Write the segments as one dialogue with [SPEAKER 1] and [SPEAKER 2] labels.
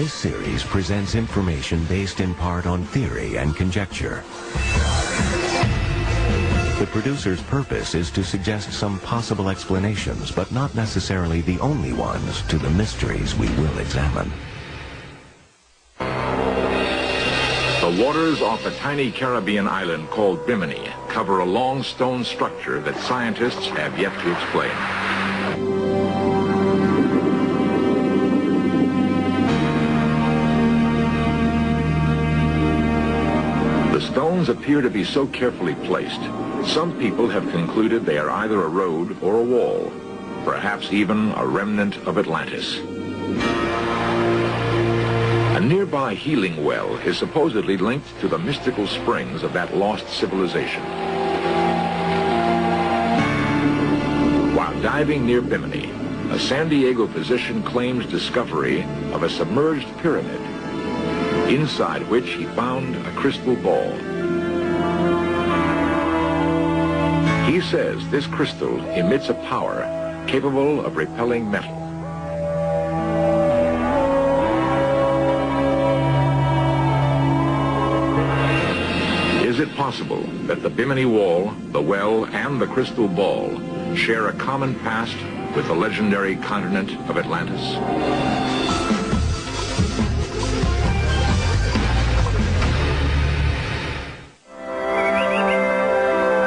[SPEAKER 1] This series presents information based in part on theory and conjecture. The producer's purpose is to suggest some possible explanations, but not necessarily the only ones, to the mysteries we will examine.
[SPEAKER 2] The waters off a tiny Caribbean island called Bimini cover a long stone structure that scientists have yet to explain. The stones appear to be so carefully placed, some people have concluded they are either a road or a wall, perhaps even a remnant of Atlantis. A nearby healing well is supposedly linked to the mystical springs of that lost civilization. While diving near Bimini, a San Diego physician claims discovery of a submerged pyramid, inside which he found a crystal ball. He says this crystal emits a power capable of repelling metal. Is it possible that the Bimini Wall, the well, and the crystal ball share a common past with the legendary continent of Atlantis?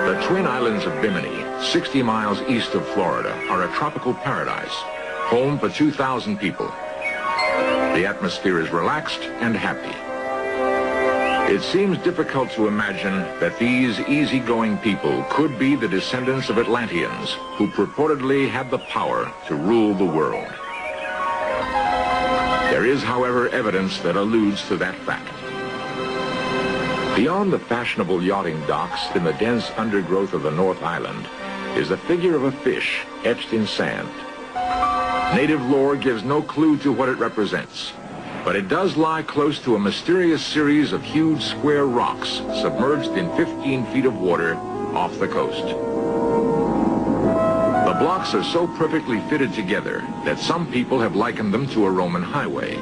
[SPEAKER 2] The Twin Islands of Bimini, 60 miles east of Florida, are a tropical paradise, home for 2,000 people. The atmosphere is relaxed and happy. It seems difficult to imagine that these easygoing people could be the descendants of Atlanteans who purportedly had the power to rule the world. There is, however, evidence that alludes to that fact. Beyond the fashionable yachting docks in the dense undergrowth of the North Island is the figure of a fish etched in sand. Native lore gives no clue to what it represents, but it does lie close to a mysterious series of huge square rocks submerged in 15 feet of water off the coast. The blocks are so perfectly fitted together that some people have likened them to a Roman highway.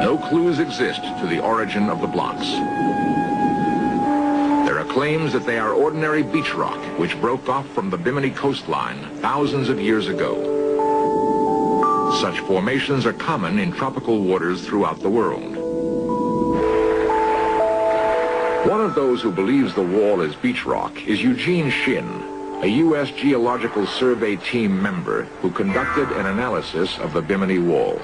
[SPEAKER 2] No clues exist to the origin of the blocks. There are claims that they are ordinary beach rock which broke off from the Bimini coastline thousands of years ago. Such formations are common in tropical waters throughout the world. One of those who believes the wall is beach rock is Eugene Shin, a U.S. Geological Survey team member who conducted an analysis of the Bimini Wall.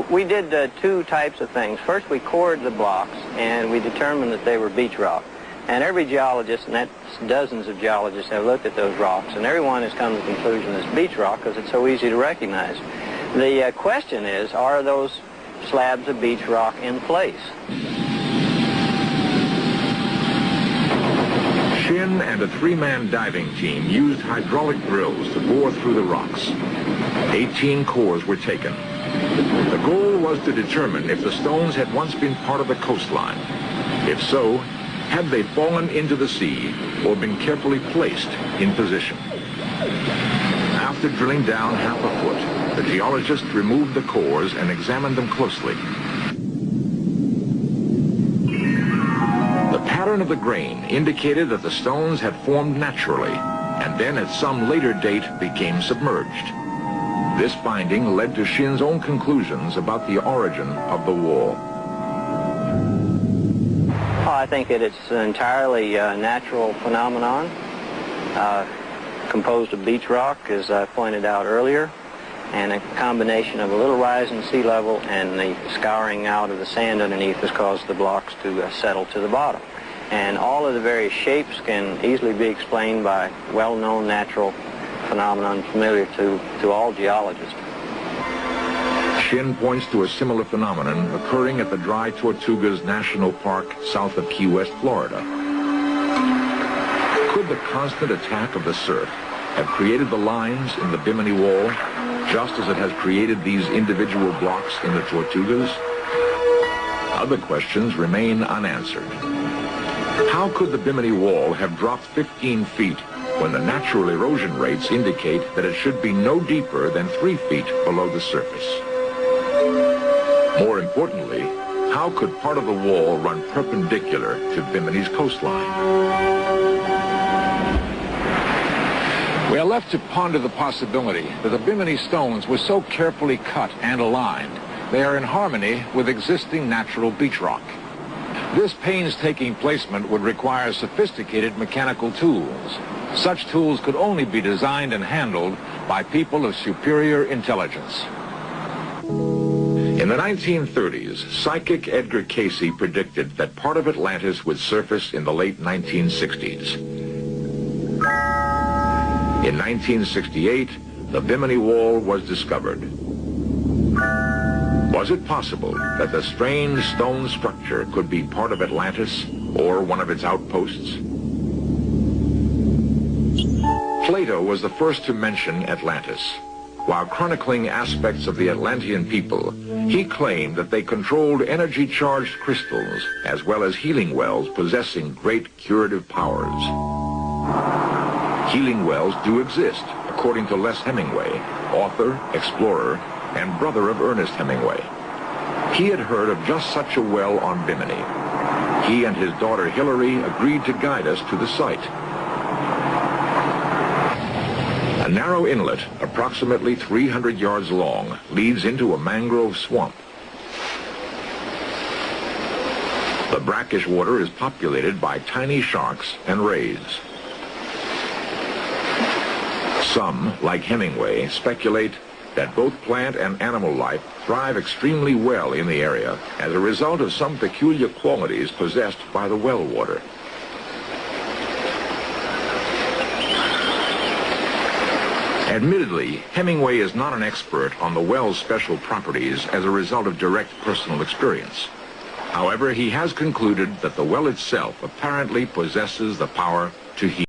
[SPEAKER 3] We did two types of things. First, we cored the blocks, and we determined that they were beach rock. And every geologist, and that's dozens of geologists, have looked at those rocks, and everyone has come to the conclusion it's beach rock because it's so easy to recognize. The question is, are those slabs of beach rock in place?
[SPEAKER 2] Shin and a three-man diving team used hydraulic drills to bore through the rocks. 18 cores were taken. The goal was to determine if the stones had once been part of the coastline. If so, had they fallen into the sea or been carefully placed in position? After drilling down half a foot, the geologists removed the cores and examined them closely. The pattern of the grain indicated that the stones had formed naturally and then at some later date became submerged. This finding led to Shin's own conclusions about the origin of the wall.
[SPEAKER 3] I think that it's an entirely natural phenomenon, composed of beach rock, as I pointed out earlier, and a combination of a little rise in sea level and the scouring out of the sand underneath has caused the blocks to settle to the bottom. And all of the various shapes can easily be explained by well-known natural phenomenon familiar to all geologists.
[SPEAKER 2] Shin points to a similar phenomenon occurring at the Dry Tortugas National Park south of Key West, Florida. Could the constant attack of the surf have created the lines in the Bimini Wall, just as it has created these individual blocks in the Tortugas? Other questions remain unanswered. How could the Bimini Wall have dropped 15 feet when the natural erosion rates indicate that it should be no deeper than 3 feet below the surface? More importantly, how could part of the wall run perpendicular to Bimini's coastline? We are left to ponder the possibility that the Bimini stones were so carefully cut and aligned, they are in harmony with existing natural beach rock. This painstaking placement would require sophisticated mechanical tools. Such tools could only be designed and handled by people of superior intelligence. In the 1930s, psychic Edgar Cayce predicted that part of Atlantis would surface in the late 1960s. In 1968, the Bimini Wall was discovered. Was it possible that the strange stone structure could be part of Atlantis or one of its outposts? Plato was the first to mention Atlantis. While chronicling aspects of the Atlantean people, he claimed that they controlled energy-charged crystals as well as healing wells possessing great curative powers. Healing wells do exist, according to Les Hemingway, author, explorer, and brother of Ernest Hemingway. He had heard of just such a well on Bimini. He and his daughter Hilary agreed to guide us to the site. A narrow inlet, approximately 300 yards long, leads into a mangrove swamp. The brackish water is populated by tiny sharks and rays. Some, like Hemingway, speculate that both plant and animal life thrive extremely well in the area as a result of some peculiar qualities possessed by the well water. Admittedly, Hemingway is not an expert on the well's special properties as a result of direct personal experience. However, he has concluded that the well itself apparently possesses the power to heal.